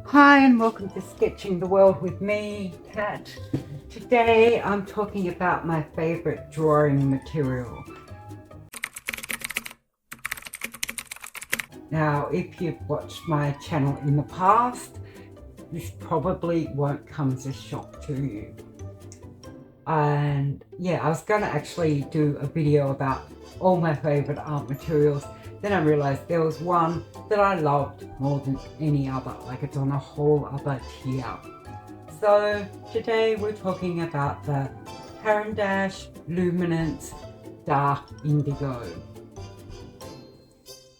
Hi and welcome to Sketching the World with me, Kat. Today I'm talking about my favourite drawing material. Now, if you've watched my channel in the past, this probably won't come as a shock to you. And yeah, I was going to actually do a video about all my favourite art materials. Then I realised there was one that I loved more than any other, like it's on a whole other tier. So today we're talking about the Caran Luminance Dark Indigo.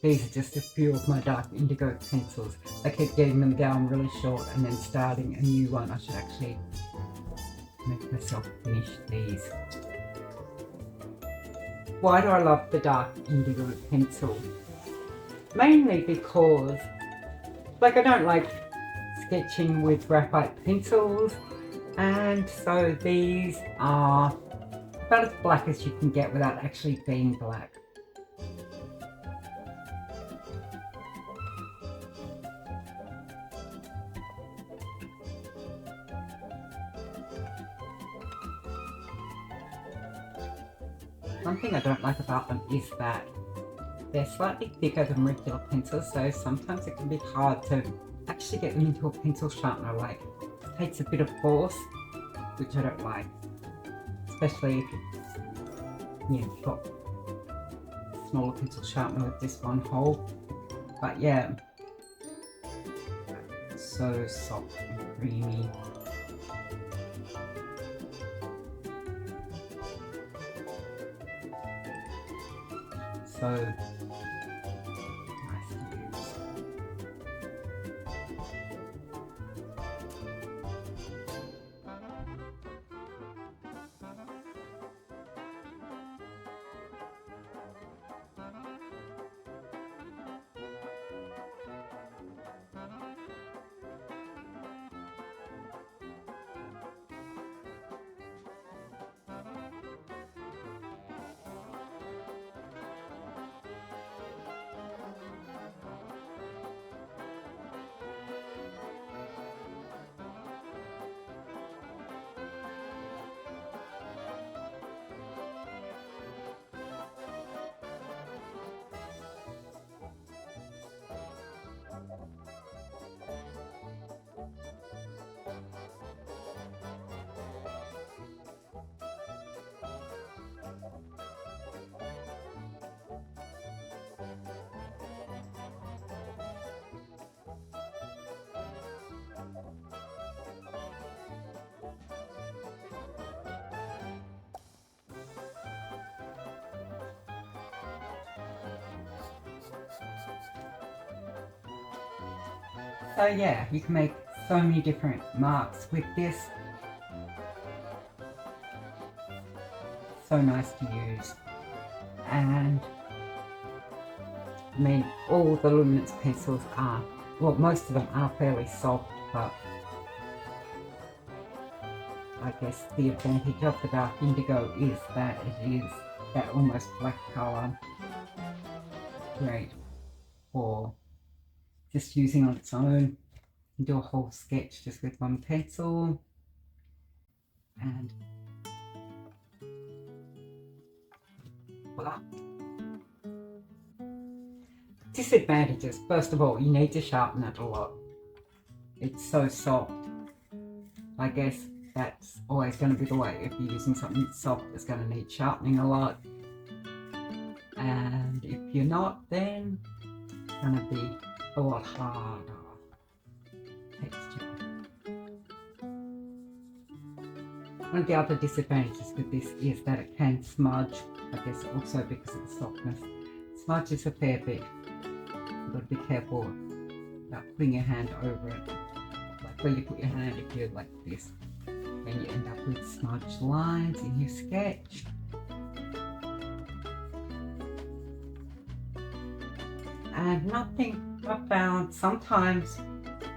These are just a few of my dark indigo pencils. I keep getting them down really short and then starting a new one. I should actually make myself finish these. Why do I love the dark indigo pencil? Mainly because, I don't like sketching with graphite pencils, and so these are about as black as you can get without actually being black. One thing I don't like about them is that they're slightly thicker than regular pencils, so sometimes it can be hard to actually get them into a pencil sharpener. Like, it takes a bit of force, which I don't like, especially if you've got a smaller pencil sharpener with this one hole. But yeah, so soft and creamy. So nice to use. So yeah, you can make so many different marks with this. So nice to use. And I mean, all the luminance pencils are, well, most of them are fairly soft, but I guess the advantage of the dark indigo is that it is that almost black colour. Great for just using on its own. You can do a whole sketch just with one pencil. And voila. Disadvantages. First of all, you need to sharpen it a lot. It's so soft. I guess that's always going to be the way. If you're using something that's soft, it's going to need sharpening a lot. And if you're not, then it's going to be a lot harder texture. One of the other disadvantages with this is that it can smudge. I guess also because of the softness. Smudges a fair bit. You've got to be careful about putting your hand over it. Like where you put your hand, if you're like this, then you end up with smudged lines in your sketch. And nothing I found, sometimes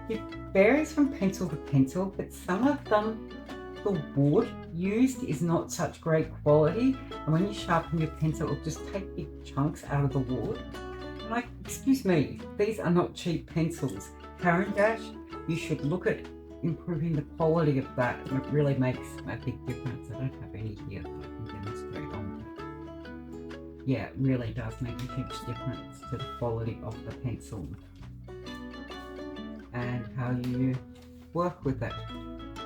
it varies from pencil to pencil, but some of them, the wood used is not such great quality, and when you sharpen your pencil, it'll just take big chunks out of the wood. Like, excuse me, these are not cheap pencils. Caran you should look at improving the quality of that, and it really makes a big difference. I don't have any here that I can demonstrate on, but yeah, it really does make a huge difference to the quality of the pencil and how you work with it.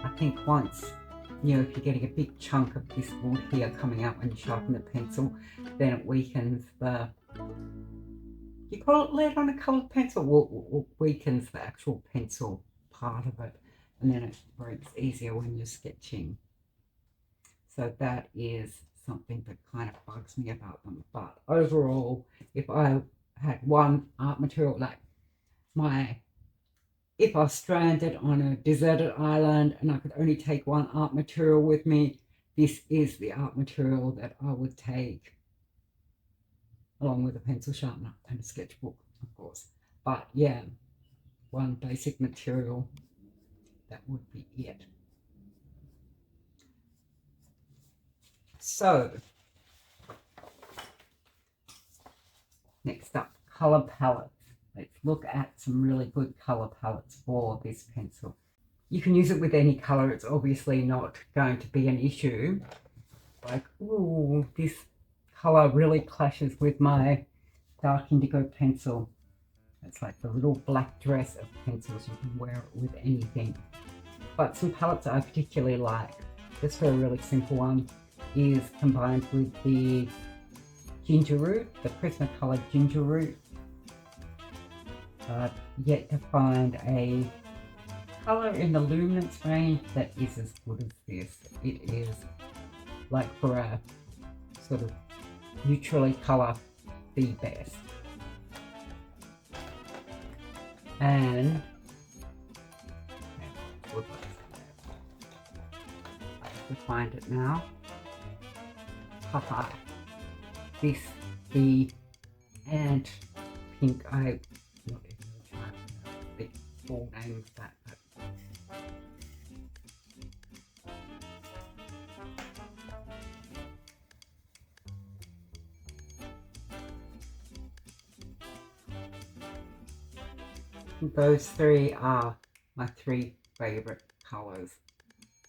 I think once, you know, if you're getting a big chunk of this wood here coming out when you sharpen the pencil, then it weakens the, you call it lead on a coloured pencil, or weakens the actual pencil part of it, and then it breaks easier when you're sketching. So that is something that kind of bugs me about them. But overall, if I had one art material, like if I was stranded on a deserted island and I could only take one art material with me, this is the art material that I would take, along with a pencil sharpener and a sketchbook, of course. But yeah, one basic material, that would be it. So, next up, colour palettes. Let's look at some really good colour palettes for this pencil. You can use it with any colour, it's obviously not going to be an issue. Like, ooh, this colour really clashes with my dark indigo pencil. It's like the little black dress of pencils, you can wear it with anything. But some palettes I particularly like, just for a really simple one, is combined with the ginger root, the Prismacolor ginger root. I've yet to find a colour in the luminance range that is as good as this. It is like, for a sort of neutrally colour, the best. And I have to find it now. Haha. This, the ant pink, I'm not even trying to the full name of that, but those three are my three favourite colours,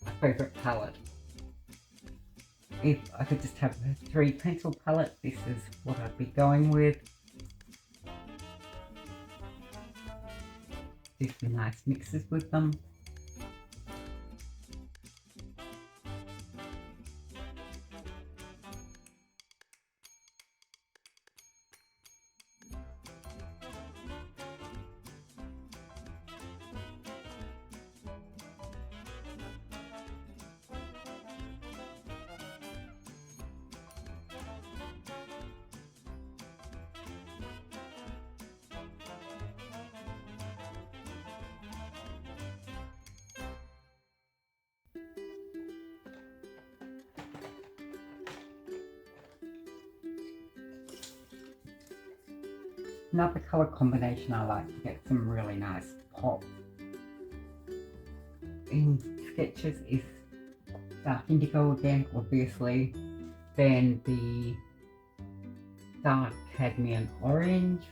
my favourite palette. If I could just have a 3 pencil palette, this is what I'd be going with. Gives me nice mixes with them. Another colour combination I like to get some really nice pop in sketches is dark indigo again, obviously, then the dark cadmium orange,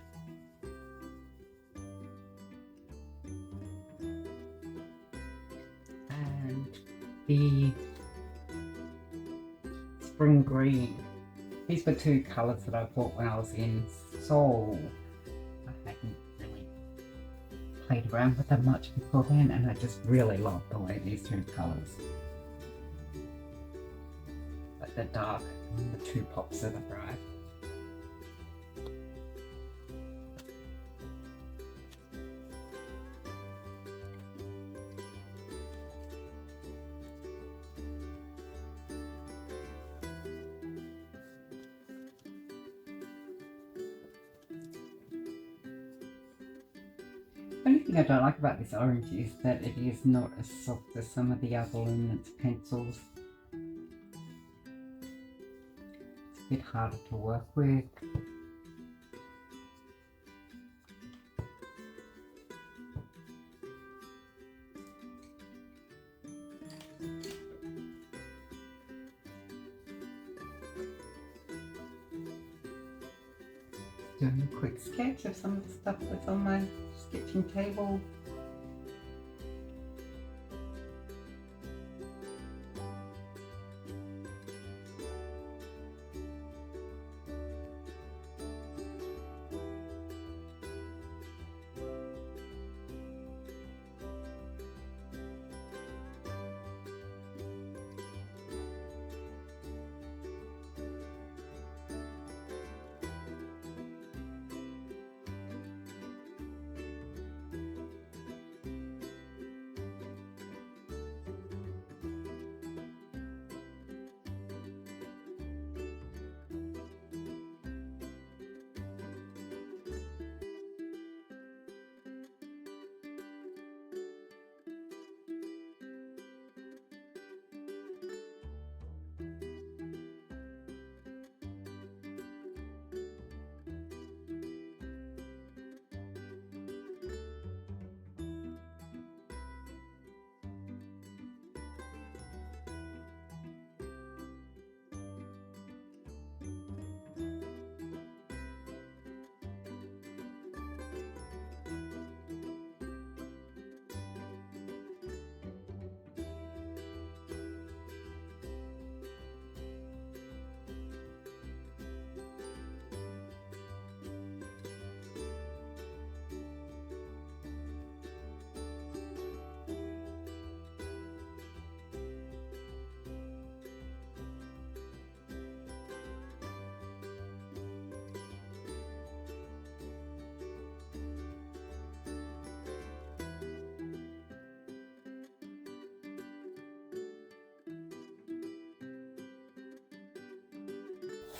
and the spring green. These were 2 colours that I bought when I was in Seoul. I hadn't really played around with them much before then, and I just really love the way these 2 colours. Like the dark and the 2 pops of the bright. The only thing I don't like about this orange is that it is not as soft as some of the other luminance pencils. It's a bit harder to work with. Doing a quick sketch of some of the stuff that's on my sketching table.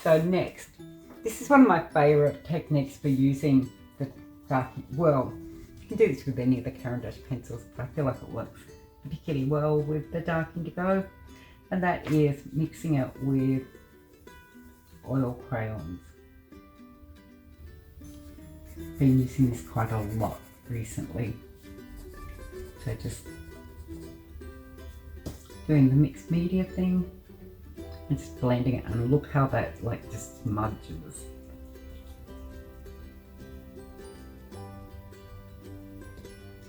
So next, this is one of my favourite techniques for using the dark, well, you can do this with any of the Caran pencils, but I feel like it works particularly well with the dark indigo, and that is mixing it with oil crayons. Been using this quite a lot recently, so just doing the mixed media thing and just blending it, and look how that like just smudges.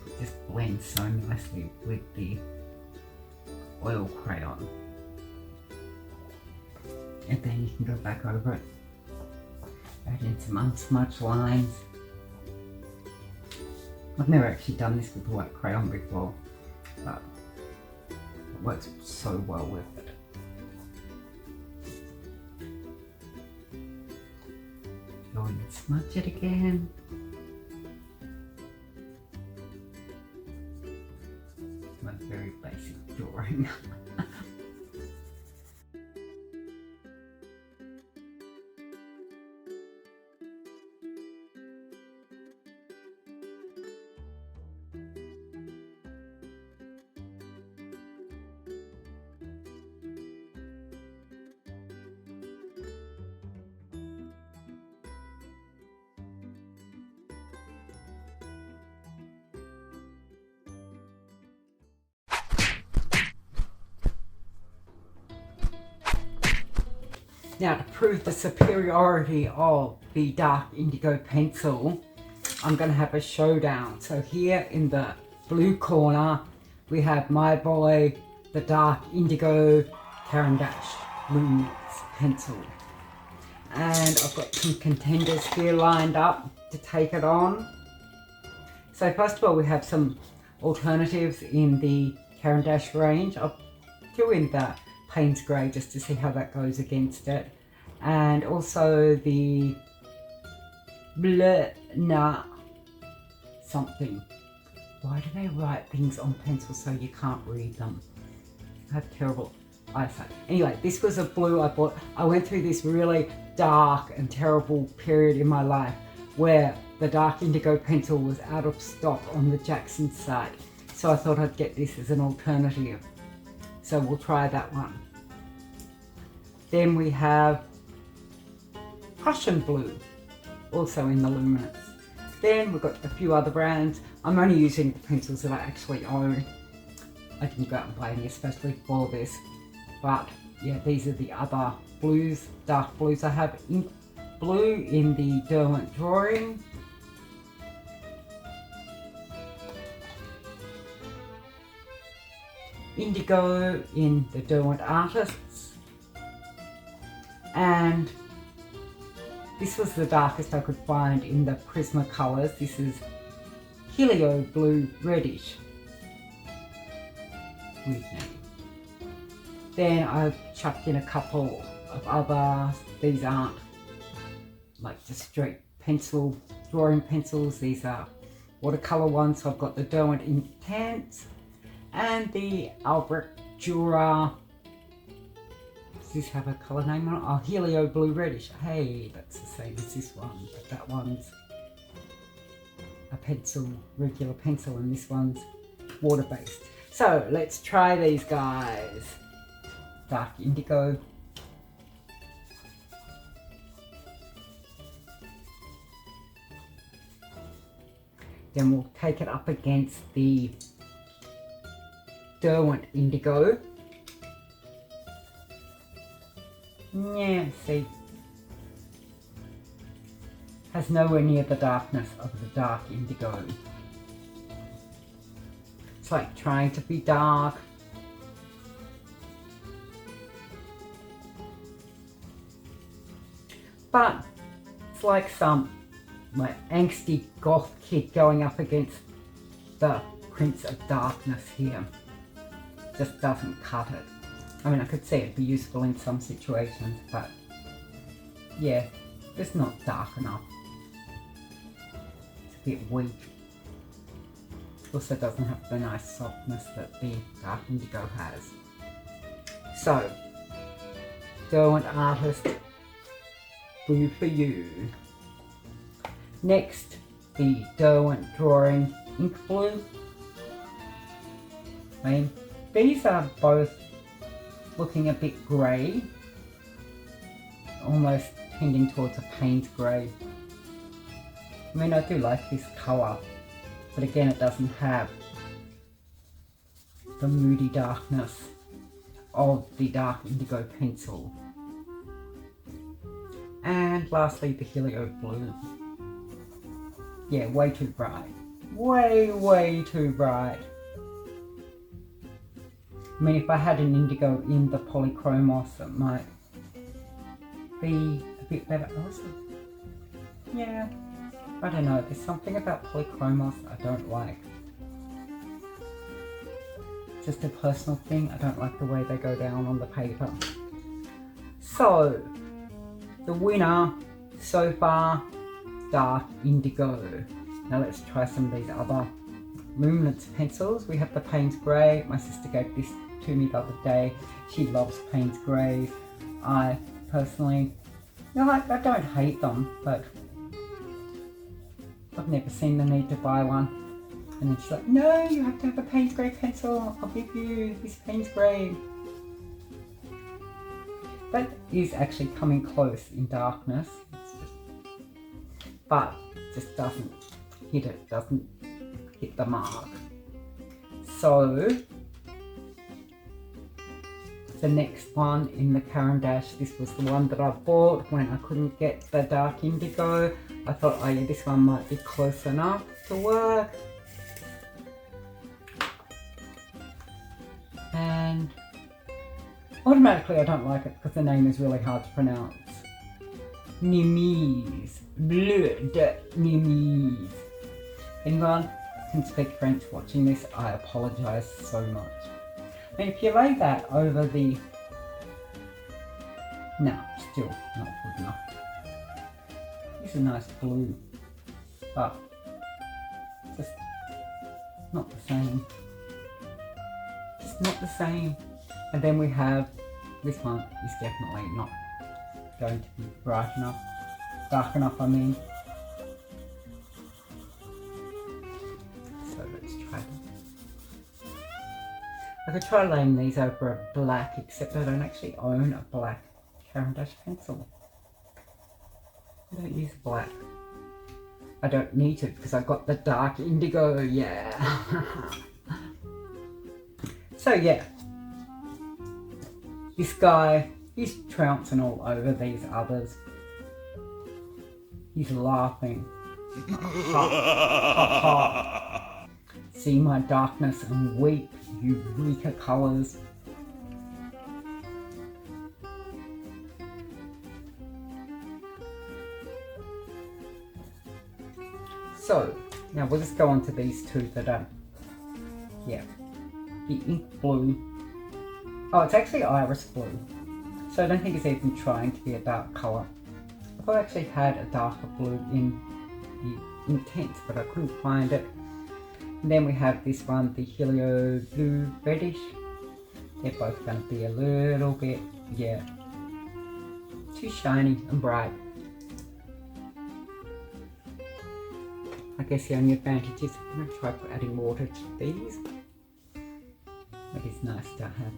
It just blends so nicely with the oil crayon, and then you can go back over it, add in some unsmudged lines. I've never actually done this with white crayon before, but it works so well with it. Go and smudge it again. My very basic drawing. Now, to prove the superiority of the dark indigo pencil, I'm going to have a showdown. So here in the blue corner, we have my boy, the dark indigo Caran luminance pencil. And I've got some contenders here lined up to take it on. So first of all, we have some alternatives in the Caran range. I'll do in the Payne's Grey just to see how that goes against it, and also the something. Why do they write things on pencil so you can't read them? I have terrible eyesight. Anyway, this was a blue I bought. I went through this really dark and terrible period in my life where the dark indigo pencil was out of stock on the Jackson site, so I thought I'd get this as an alternative. So we'll try that one. Then we have Prussian blue, also in the luminance. Then we've got a few other brands. I'm only using the pencils that I actually own. I didn't go out and buy any especially for this, but yeah, these are the other blues, dark blues. I have blue in the Derwent drawing. Indigo in the Derwent Artists, and this was the darkest I could find in the Prismacolors. This is Helio Blue Reddish. Weird name. Then I've chucked in a couple of others. These aren't like just straight pencil, drawing pencils. These are watercolour ones. So I've got the Derwent Intense and the Albrecht Dürer. Does this have a colour name on it? Oh, Helio Blue Reddish. Hey, that's the same as this one, but that one's a pencil, regular pencil, and this one's water-based. So let's try these guys. Dark indigo. Then we'll take it up against the Derwent indigo. Yeah, see, has nowhere near the darkness of the dark indigo. It's like trying to be dark, but it's like some angsty goth kid going up against the Prince of Darkness here. Just doesn't cut it. I mean, I could see it'd be useful in some situations, but yeah, it's not dark enough. It's a bit weak. Also doesn't have the nice softness that the dark indigo has. So, Derwent Artist blue for you. Next, the Derwent Drawing Ink Blue. I mean, these are both looking a bit grey, almost tending towards a Payne's grey. I mean, I do like this colour, but again, it doesn't have the moody darkness of the dark indigo pencil. And lastly, the Helio Blue. Yeah, way too bright. Way too bright. I mean, if I had an indigo in the polychromos, it might be a bit better. Also, yeah, I don't know. There's something about polychromos I don't like. Just a personal thing. I don't like the way they go down on the paper. So, the winner so far, dark indigo. Now let's try some of these other luminance pencils. We have the Payne's Grey. My sister gave this to me the other day. She loves Payne's Greys. I personally, I don't hate them, but I've never seen the need to buy one. And then she's like, no, you have to have a Payne's Grey pencil. I'll give you this Payne's Grey. That is actually coming close in darkness. But just doesn't hit it, doesn't hit the mark. So the next one in the Caran Dash, this was the one that I bought when I couldn't get the dark indigo. I thought, oh yeah, this one might be close enough to work. And automatically I don't like it because the name is really hard to pronounce. Nemise, bleu de Nemise. Anyone can speak French watching this, I apologise so much. I mean, if you lay that over the... No, still not good enough. It's a nice blue, but just not the same. Just not the same. And then we have, this one is definitely not going to be bright enough, dark enough I mean. So let's try them. I could try laying these over a black, except I don't actually own a black Caran Dash pencil. I don't use black. I don't need to because I've got the dark indigo, yeah. So yeah, this guy, he's trouncing all over these others. He's laughing. Ha, ha, ha. See my darkness and weep, you weaker colours. So, now we'll just go on to these two that are, yeah, the ink blue. Oh, it's actually iris blue. So I don't think it's even trying to be a dark colour. I thought I actually had a darker blue in the Intense, but I couldn't find it. And then we have this one, the Helio Blue Reddish. They're both going to be a little bit, yeah, too shiny and bright. I guess the only advantage is I'm going to try adding water to these. It is nice to have.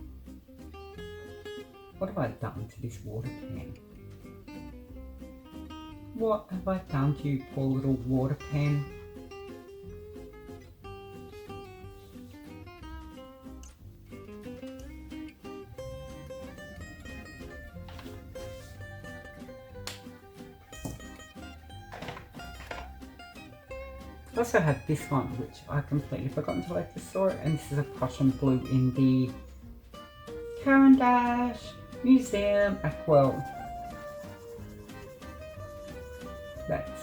What have I done to this water pen? What have I done to you, poor little water pen? I also have this one, which I completely forgot until I just saw it, and this is a Prussian blue in the Caran Dash Museum Aquarelle. That's,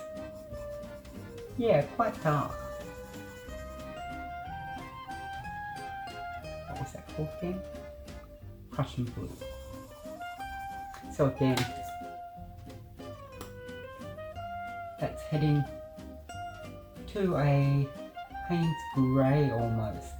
yeah, quite dark. What was that called again? Prussian blue. So again, that's heading to a Payne's grey almost.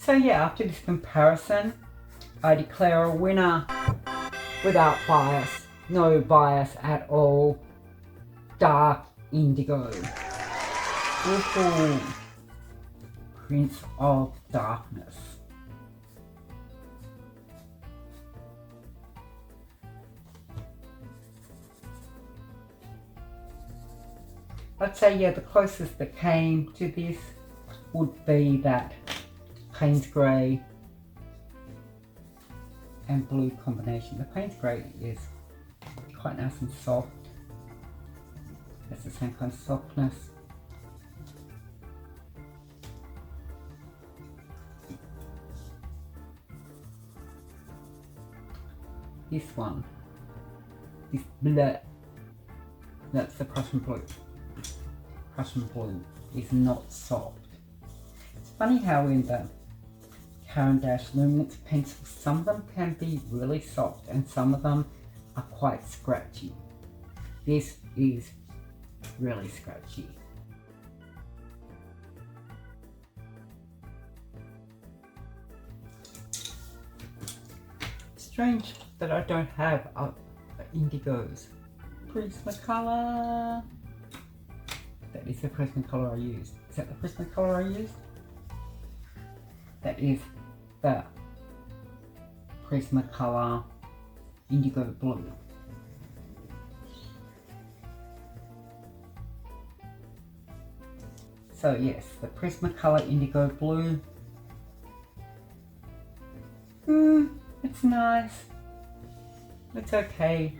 So yeah, after this comparison, I declare a winner without bias, no bias at all, dark indigo. Ooh, Prince of Darkness. I'd say, yeah, the closest that came to this would be that Payne's Grey and blue combination. The Payne's Grey is quite nice and soft. It's the same kind of softness. This one, this blue, that's the Prussian blue. Prussian blue is not soft. It's funny how in the Caran luminance pencils, some of them can be really soft and some of them are quite scratchy. This is really scratchy. Strange that I don't have indigos. Prismacolor. That is the Prismacolor I used. Is that the Prismacolor I used? That is the Prismacolor indigo blue. So yes, the Prismacolor indigo blue. It's nice. It's okay.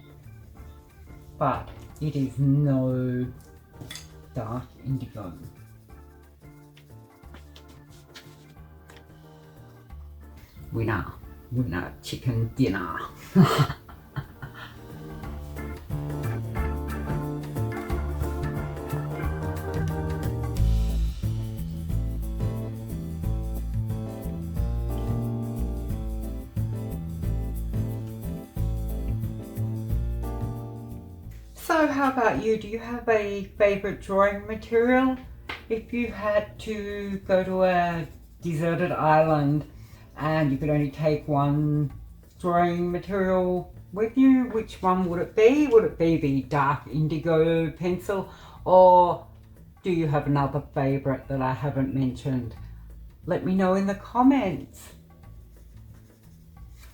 But it is no dark indigo. Winner, chicken dinner. So how about you? Do you have a favorite drawing material? If you had to go to a deserted island and you could only take one drawing material with you, which one would it be? Would it be the dark indigo pencil, or do you have another favorite that I haven't mentioned? Let me know in the comments.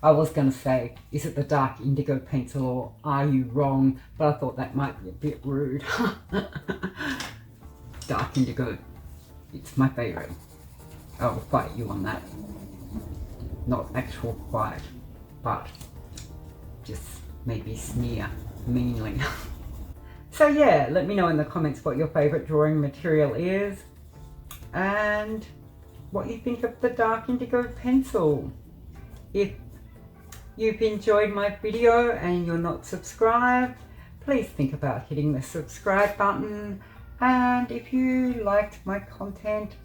I was going to say, is it the dark indigo pencil or are you wrong? But I thought that might be a bit rude. Dark indigo, it's my favourite. I will fight you on that. Not actual fight, but just maybe sneer meanly. So yeah, let me know in the comments what your favourite drawing material is and what you think of the dark indigo pencil. If you've enjoyed my video and you're not subscribed, please think about hitting the subscribe button, and if you liked my content,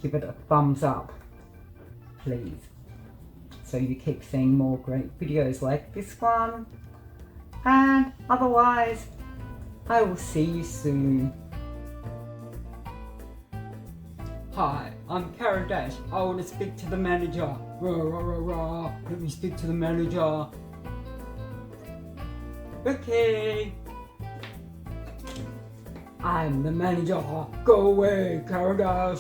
give it a thumbs up, please, so you keep seeing more great videos like this one. And otherwise, I will see you soon. Hi, I'm Caran. I want to speak to the manager. Rah, rah, rah, rah. Let me speak to the manager. Okay. I'm the manager. Go away, Caran.